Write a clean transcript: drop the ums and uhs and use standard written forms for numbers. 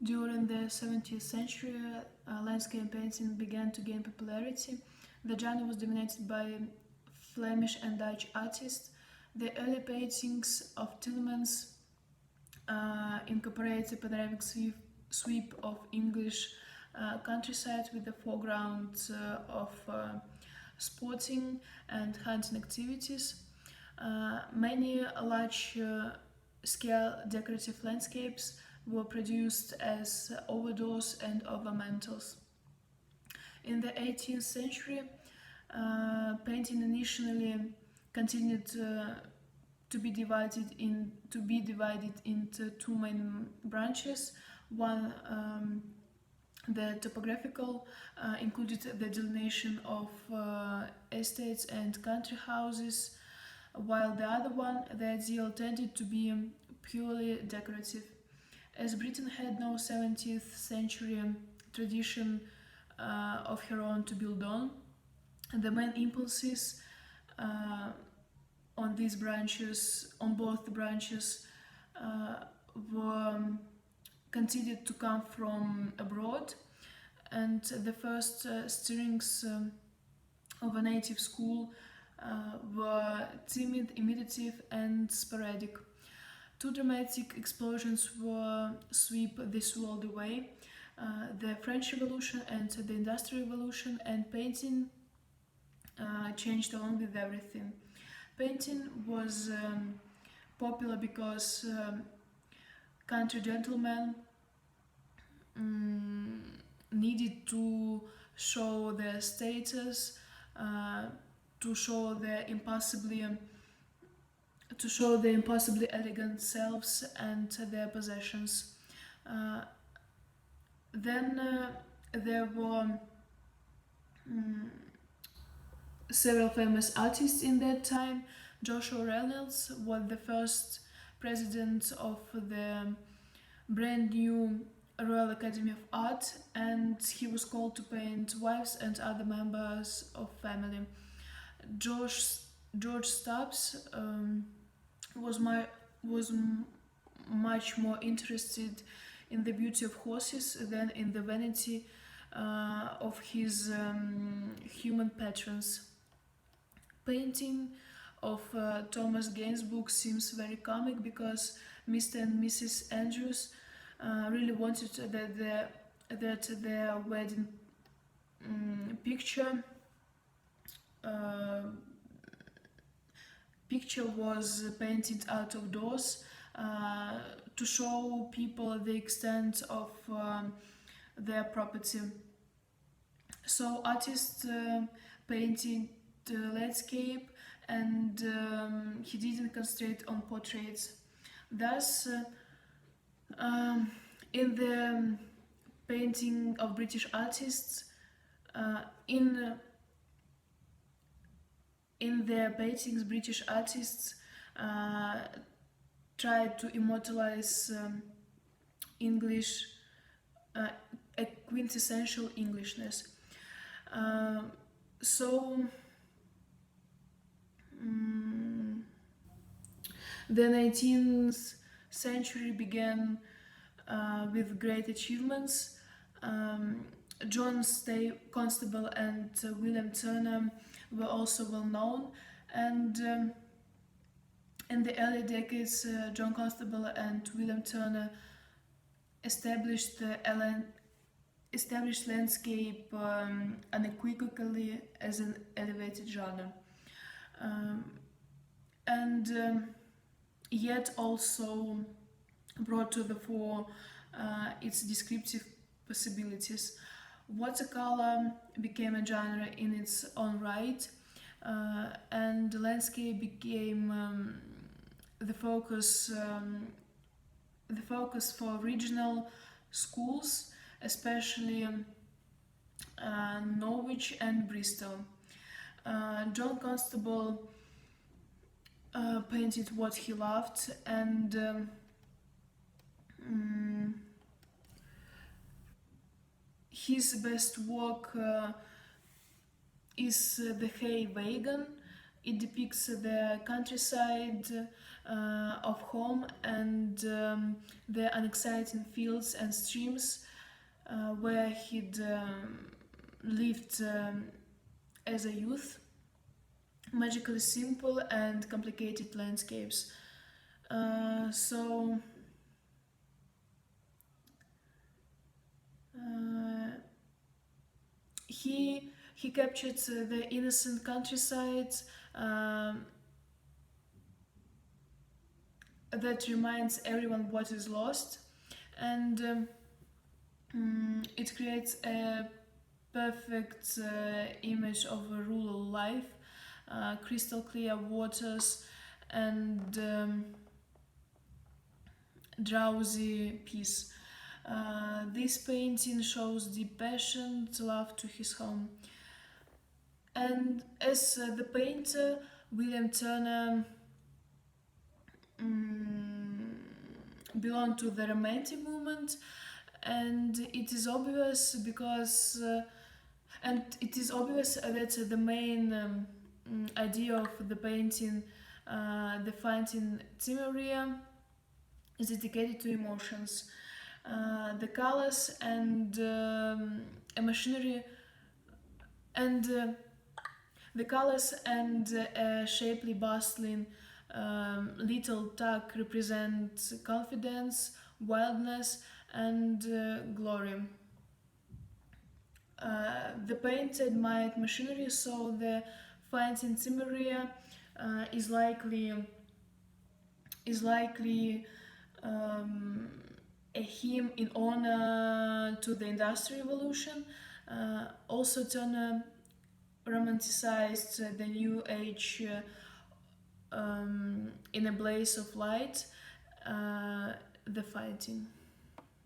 During the 17th century, landscape painting began to gain popularity. The genre was dominated by Flemish and Dutch artists. The early paintings of Tillmans incorporate a panoramic sweep of English countryside with the foreground of sporting and hunting activities. Many large scale decorative landscapes were produced as overdoors and overmantels. In the 18th century, painting initially continued to be divided into two main branches. One, the topographical, included the delineation of estates and country houses, while the other one, the ideal, tended to be purely decorative. As Britain had no 17th century tradition of her own to build on, the main impulses on both branches, were continued to come from abroad, and the first stirrings of a native school were timid, imitative, and sporadic. Two dramatic explosions will sweep this world away: the French Revolution and the Industrial Revolution, and painting changed along with everything. Painting was popular because country gentlemen needed to show their status, to show their impossibly elegant selves and their possessions. Then there were several famous artists in that time. Joshua Reynolds was the first president of the brand new Royal Academy of Art, and he was called to paint wives and other members of family. George Stubbs was much more interested in the beauty of horses than in the vanity of his human patrons. Painting of Thomas Gainsbourg seems very comic because Mr. and Mrs. Andrews really wanted that their wedding picture was painted out of doors to show people the extent of their property. So artists painted landscape, and he didn't concentrate on portraits. Thus, in the painting of British artists, in their paintings, British artists tried to immortalize English, a quintessential Englishness. The 19th century began with great achievements. John Constable and William Turner were also well known, and in the early decades, John Constable and William Turner established landscape unequivocally as an elevated genre, and yet also brought to the fore its descriptive possibilities. Watercolor became a genre in its own right, and the landscape became the focus for regional schools, especially Norwich and Bristol. John Constable painted what he loved, and his best work is the Hay Wagon, it depicts the countryside of home and the unexciting fields and streams where he'd lived as a youth, magically simple and complicated landscapes. So he captured the innocent countryside that reminds everyone what is lost, and it creates a perfect image of a rural life, crystal clear waters, and drowsy peace. This painting shows deep passion, love to his home. And as the painter, William Turner belonged to the Romantic movement, and it is obvious that the main idea of the painting, the Fountain Cimmeria, is dedicated to emotions. The colors and a machinery and the colors and a shapely bustling little tuck represent confidence, wildness, and glory. The painted admired machinery, so the Fountain Cimmeria is likely a hymn in honor to the Industrial Revolution. Also, Turner romanticized the New Age in a blaze of light, the fighting.